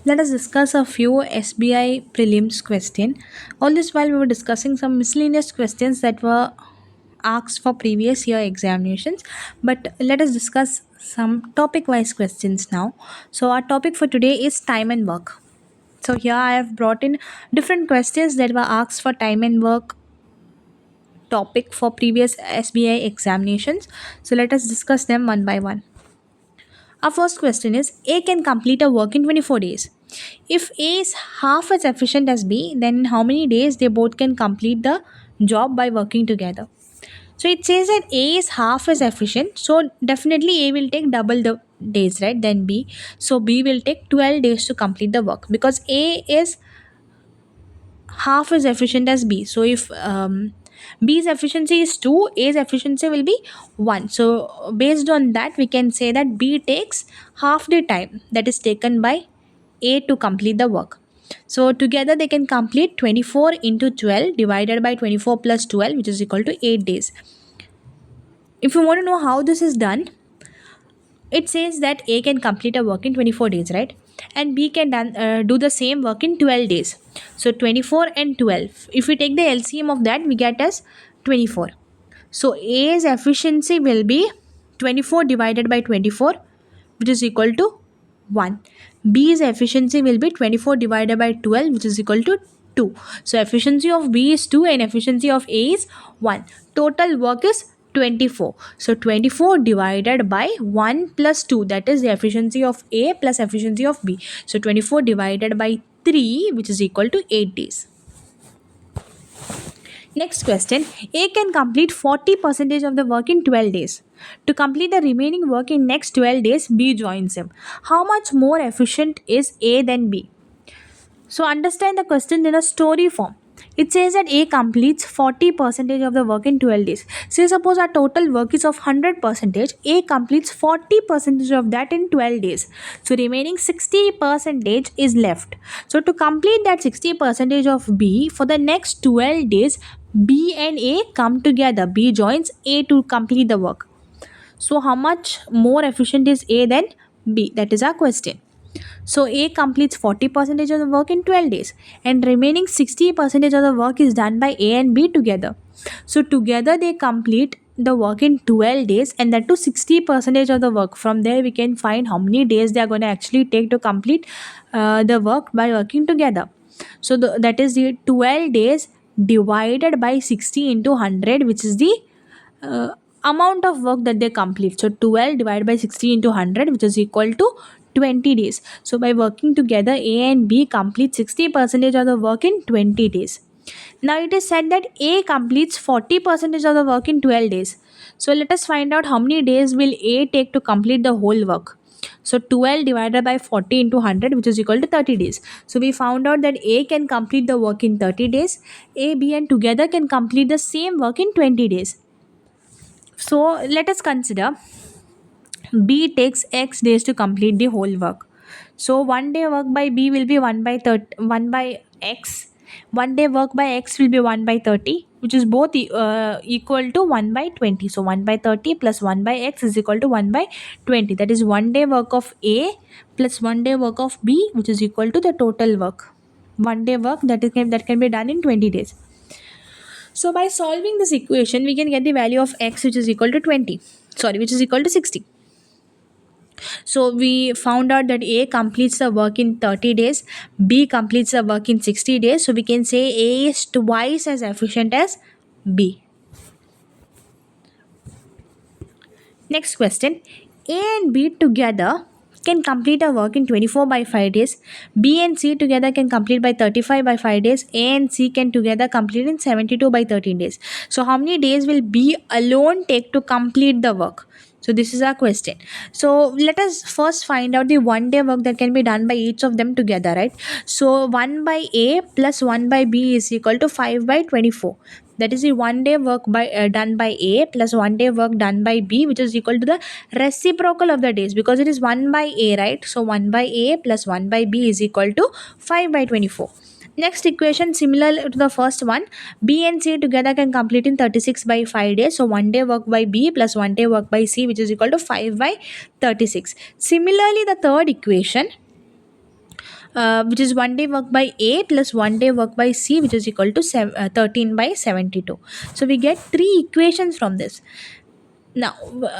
Let us discuss a few SBI prelims question. All this while we were discussing some miscellaneous questions that were asked for previous year examinations. But let us discuss some topic wise questions now. So our topic for today is time and work. So here I have brought in different questions that were asked for time and work topic for previous SBI examinations. So let us discuss them one by one. Our first question is A can complete a work in 24 days. If A is half as efficient as B, then in how many days they both can complete the job by working together? So it says that A is half as efficient, so definitely A will take double the days, right, than B. So B will take 12 days to complete the work because A is half as efficient as B. So if B's efficiency is 2, A's efficiency will be 1. So based on that, we can say that B takes half the time that is taken by A to complete the work. So together they can complete 24 into 12 divided by 24 plus 12, which is equal to 8 days. If you want to know how this is done, it says that A can complete a work in 24 days, right? And B can do the same work in 12 days. So 24 and 12. If we take the LCM of that, we get as 24. So A's efficiency will be 24 divided by 24, which is equal to 1. B's efficiency will be 24 divided by 12, which is equal to 2. So efficiency of B is 2 and efficiency of A is 1. Total work is 24. So 24 divided by 1 plus 2, that is the efficiency of A plus efficiency of B. So 24 divided by 3, which is equal to 8 days. Next question. A can complete 40% of the work in 12 days. To complete the remaining work in next 12 days, B joins him. How much more efficient is A than B? So understand the question in a story form. It says that A completes 40% of the work in 12 days. Say suppose our total work is of 100%, A completes 40% of that in 12 days. So remaining 60% is left. So to complete that 60% of B for the next 12 days, B and A come together. B joins A to complete the work. So how much more efficient is A than B? That is our question. So A completes 40% of the work in 12 days and remaining 60% of the work is done by A and B together. So together they complete the work in 12 days and that to 60% of the work. From there we can find how many days they are going to actually take to complete the work by working together. So that is the 12 days divided by 60 into 100, which is the uh, amount of work that they complete. So 12 divided by 60 into 100, which is equal to 20 days. So by working together, A and B complete 60% of the work in 20 days. Now it is said that A completes 40% of the work in 12 days. So let us find out how many days will A take to complete the whole work. So 12 divided by 40 into 100, which is equal to 30 days. So we found out that A can complete the work in 30 days. A, B and together can complete the same work in 20 days. So let us consider B takes X days to complete the whole work. So one day work by B will be 1 by X. One day work by X will be 1 by 30, which is both equal to 1 by 20. So 1 by 30 plus 1 by X is equal to 1 by 20. That is one day work of A plus one day work of B, which is equal to the total work. One day work that can be done in 20 days. So by solving this equation, we can get the value of X, which is equal to 20. Sorry, which is equal to 60. So we found out that A completes the work in 30 days, B completes the work in 60 days. So we can say A is twice as efficient as B. Next question. A and B together can complete a work in 24 by 5 days. B and C together can complete by 35 by 5 days. A and C can together complete in 72 by 13 days. So how many days will B alone take to complete the work? So this is our question. So let us first find out the one day work that can be done by each of them together, right? So 1 by A plus 1 by B is equal to 5 by 24. That is the one day work by done by A plus one day work done by B, which is equal to the reciprocal of the days because it is 1 by A, right? So 1 by A plus 1 by B is equal to 5 by 24. Next equation similar to the first one, B and C together can complete in 36 by 5 days. So one day work by B plus one day work by C, which is equal to 5 by 36. Similarly, the third equation, which is 1 day work by A plus 1 day work by C, which is equal to 13 by 72. So we get three equations from this. Now,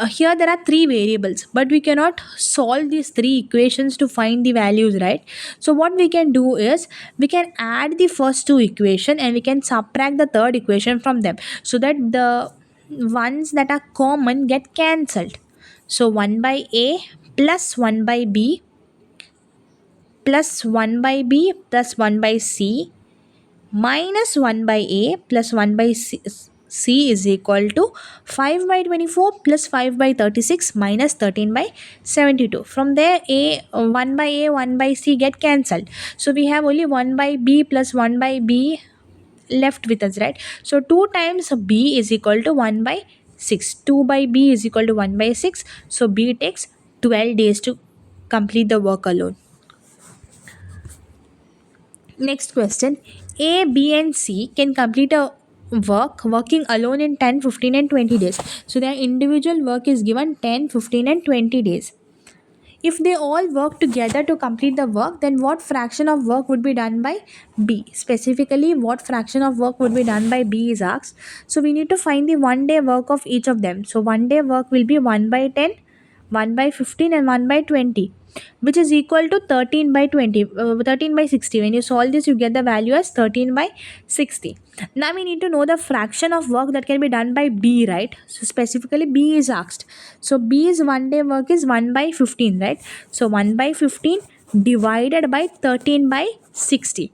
here there are three variables, but we cannot solve these three equations to find the values, right? So what we can do is we can add the first two equation and we can subtract the third equation from them, so that the ones that are common get cancelled. So 1 by A plus 1 by B plus 1 by B plus 1 by C minus 1 by A plus 1 by C is equal to 5 by 24 plus 5 by 36 minus 13 by 72. From there, 1 by A, 1 by C get cancelled. So we have only 1 by B plus 1 by B left with us, right? So 2 times B is equal to 1 by 6. 2 by B is equal to 1 by 6. So B takes 12 days to complete the work alone. Next question. A, B, and C can complete a working alone in 10, 15, and 20 days. So their individual work is given 10, 15, and 20 days. If they all work together to complete the work, then what fraction of work would be done by B? Specifically, what fraction of work would be done by B is asked. So we need to find the 1 day work of each of them. So 1 day work will be 1 by 10, 1 by 15, and 1 by 20, which is equal to 13 by 20, 13 by 60. When you solve this, you get the value as 13 by 60. Now we need to know the fraction of work that can be done by B, right? So specifically B is asked. So B's 1 day work is 1 by 15, right? So 1 by 15 divided by 13 by 60.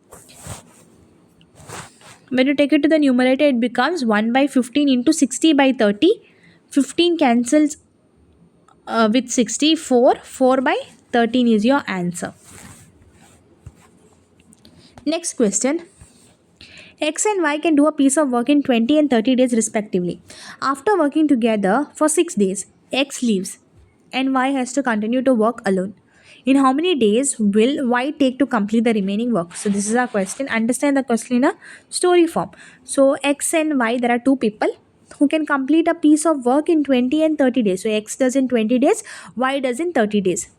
When you take it to the numerator, it becomes 1 by 15 into 60 by 30. 15 cancels with 64. 4 by 13 is your answer. Next question. X and Y can do a piece of work in 20 and 30 days respectively. After working together for 6 days, X leaves and Y has to continue to work alone. In how many days will Y take to complete the remaining work? So this is our question. Understand the question in a story form. So X and Y, there are two people who can complete a piece of work in 20 and 30 days. So X does in 20 days, Y does in 30 days.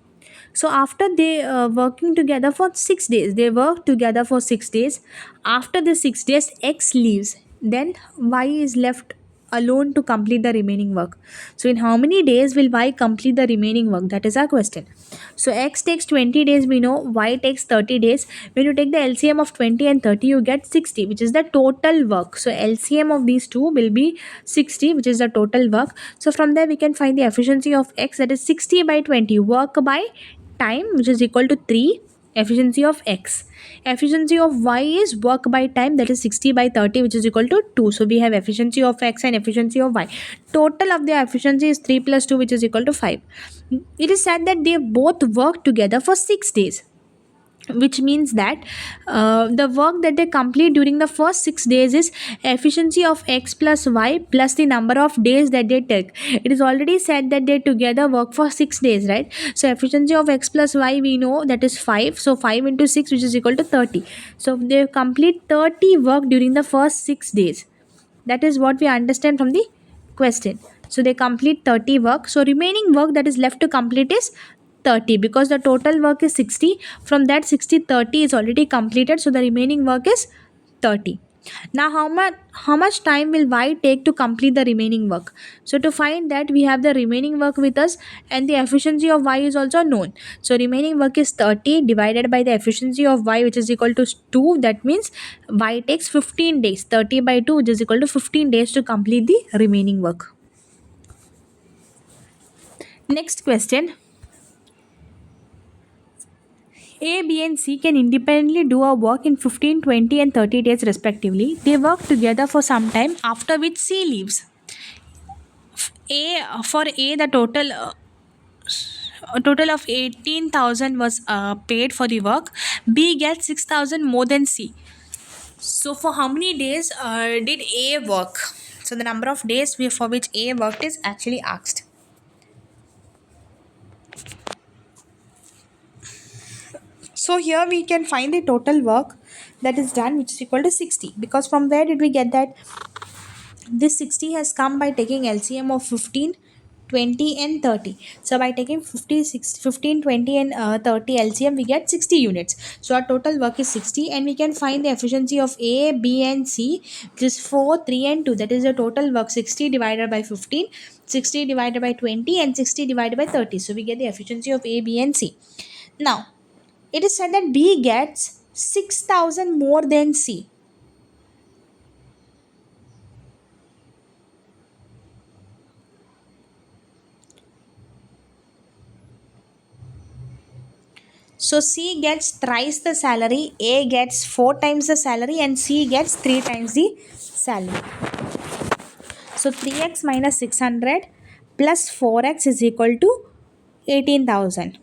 So after they working together for 6 days, they work together for 6 days. After the 6 days, X leaves, then Y is left alone to complete the remaining work. So in how many days will Y complete the remaining work? That is our question. So X takes 20 days, we know. Y takes 30 days. When you take the LCM of 20 and 30, you get 60, which is the total work. So LCM of these two will be 60, which is the total work. So from there we can find the efficiency of X, that is 60 by 20, work by time, which is equal to 3. Efficiency of X. Efficiency of Y is work by time, that is 60 by 30, which is equal to 2. So we have efficiency of X and efficiency of Y. Total of their efficiency is 3 plus 2, which is equal to 5. It is said that they both work together for 6 days, which means that the work that they complete during the first 6 days is efficiency of X plus Y plus the number of days that they take. It is already said that they together work for 6 days, right? So efficiency of X plus Y, we know that is 5. So 5 into 6, which is equal to 30. So they complete 30 work during the first 6 days. That is what we understand from the question. So they complete 30 work. So remaining work that is left to complete is 30, because the total work is 60. From that 60, 30 is already completed. So the remaining work is 30. Now how much time will Y take to complete the remaining work? So to find that, we have the remaining work with us and the efficiency of Y is also known. So remaining work is 30 divided by the efficiency of Y, which is equal to 2. That means Y takes 15 days. 30 by 2, which is equal to 15 days to complete the remaining work. Next question. A, B, and C can independently do a work in 15, 20, and 30 days respectively. They work together for some time, after which C leaves. For A, the total of 18,000 was paid for the work. B gets 6,000 more than C. So for how many days did A work? So the number of days for which A worked is actually asked. So here we can find the total work that is done, which is equal to 60, because from where did we get that? This 60 has come by taking LCM of 15, 20 and 30. So by taking 15, 20 and 30 LCM, we get 60 units. So our total work is 60, and we can find the efficiency of A, B and C, which is 4, 3 and 2. That is the total work, 60 divided by 15, 60 divided by 20 and 60 divided by 30. So we get the efficiency of A, B and C. Now, it is said that B gets 6,000 more than C. So C gets thrice the salary, A gets 4 times the salary, and C gets 3 times the salary. So 3x minus 600 plus 4x is equal to 18,000.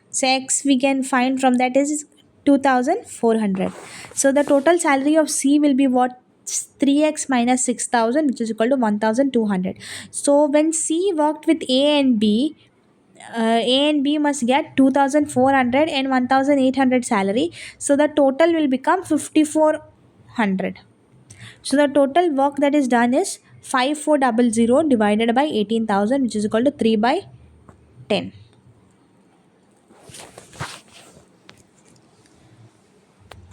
So x we can find from that is 2,400. So the total salary of C will be what? 3x minus 6,000, which is equal to 1,200. So when C worked with A and B, A and B must get 2,400 and 1,800 salary. So the total will become 5,400. So the total work that is done is 5,400 divided by 18,000, which is equal to 3 by 10.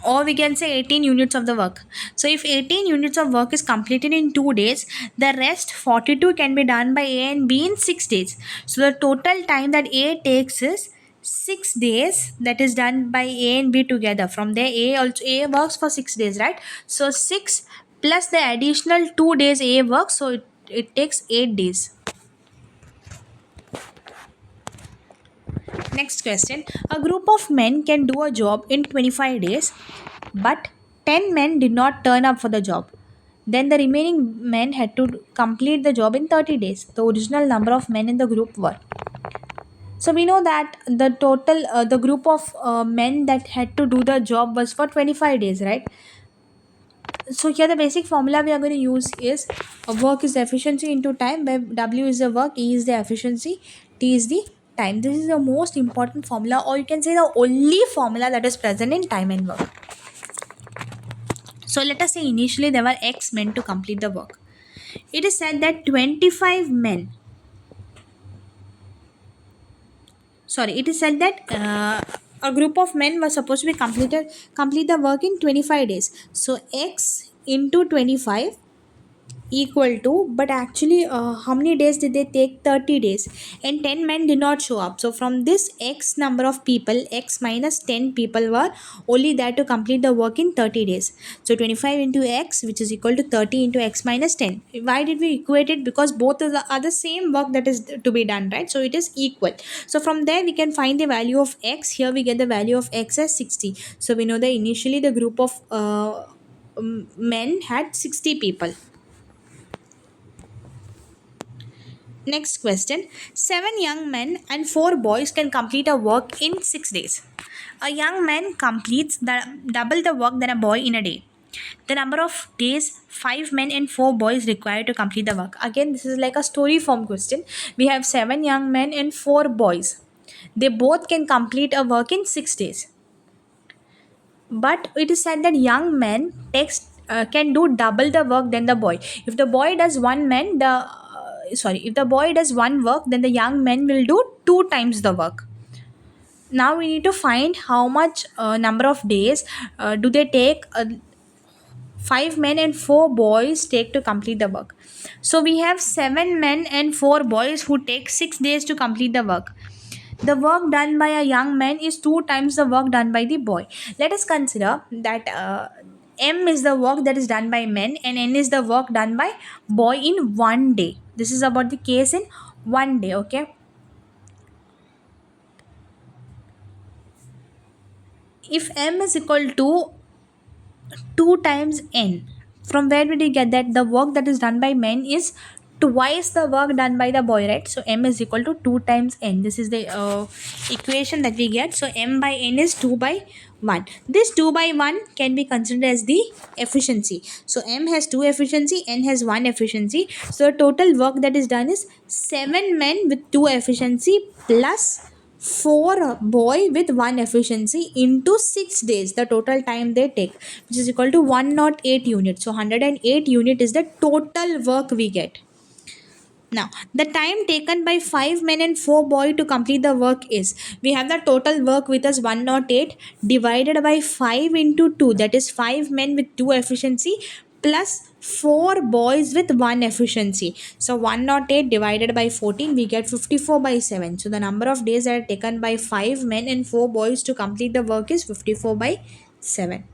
Or we can say 18 units of the work. So if 18 units of work is completed in 2 days, the rest 42 can be done by A and B in 6 days. So the total time that A takes is 6 days, that is done by A and B together. From there, A works for 6 days, right? So 6 plus the additional 2 days A works, so it takes 8 days. Next question. A group of men can do a job in 25 days, but 10 men did not turn up for the job. Then the remaining men had to complete the job in 30 days. The original number of men in the group were. So we know that the group of men that had to do the job was for 25 days, right? So here the basic formula we are going to use is work is the efficiency into time, where W is the work, E is the efficiency, T is the time. This is the most important formula, or you can say the only formula that is present in time and work. So let us say initially there were X men to complete the work. It is said that 25 men, it is said that a group of men was supposed to be complete the work in 25 days. So X into 25 equal to, but actually how many days did they take? 30 days, and 10 men did not show up. So from this X number of people, X minus 10 people were only there to complete the work in 30 days. So 25 into X, which is equal to 30 into X minus 10. Why did we equate it? Because both are the same work that is to be done, right? So it is equal. So from there we can find the value of X. Here we get the value of X as 60. So we know that initially the group of men had 60 people. Next question. 7 young men and 4 boys can complete a work in 6 days. A young man completes double the work than a boy in a day. The number of days 5 men and 4 boys require to complete the work. Again, this is like a story form question. We have 7 young men and 4 boys. They both can complete a work in 6 days. But it is said that young men can do double the work than the boy. If the boy does if the boy does one work, then the young men will do 2 times the work. Now we need to find how much number of days do they take 5 men and 4 boys take to complete the work. So we have 7 men and 4 boys who take 6 days to complete the work. The work done by a young man is 2 times the work done by the boy. Let us consider that M is the work that is done by men and N is the work done by boy in 1 day. This is about the case in 1 day, okay? If M is equal to 2 times N, from where did we get that? The work that is done by men is twice the work done by the boy, right? So M is equal to 2 times N. This is the equation that we get. So M by N is 2 by 1. This 2 by 1 can be considered as the efficiency. So M has 2 efficiency, N has 1 efficiency. So the total work that is done is 7 men with 2 efficiency plus 4 boy with 1 efficiency into 6 days, the total time they take, which is equal to 108 units. So 108 unit is the total work we get. Now, the time taken by 5 men and 4 boys to complete the work is, we have the total work with us 108 divided by 5 into 2, that is 5 men with 2 efficiency plus 4 boys with 1 efficiency. So 108 divided by 14, we get 54 by 7. So the number of days that are taken by 5 men and 4 boys to complete the work is 54 by 7.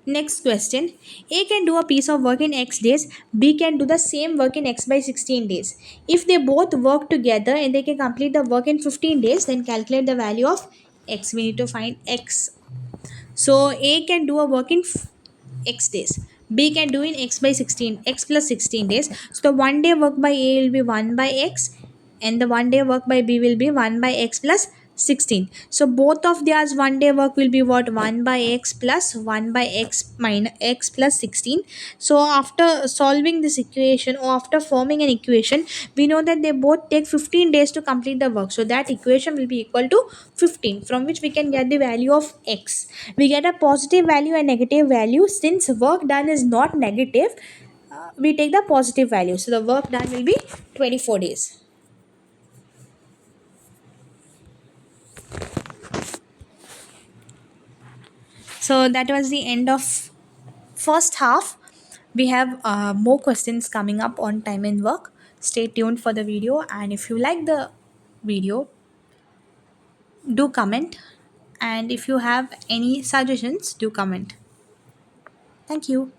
Next question. A can do a piece of work in X days, B can do the same work in X by 16 days. If they both work together and they can complete the work in 15 days, then calculate the value of X. We need to find X. So A can do a work in X days. B can do in X by 16, X plus 16 days. So the 1 day work by A will be 1 by X and the 1 day work by B will be 1 by X plus 16. So both of theirs 1 day work will be what? 1 by X plus 1 by X minus X plus 16. So after solving this equation or after forming an equation, we know that they both take 15 days to complete the work. So that equation will be equal to 15, from which we can get the value of X. We get a positive value and negative value. Since work done is not negative, we take the positive value. So the work done will be 24 days. So that was the end of first half. We have more questions coming up on time and work. Stay tuned for the video, and if you like the video, do comment, and if you have any suggestions, do comment. Thank you.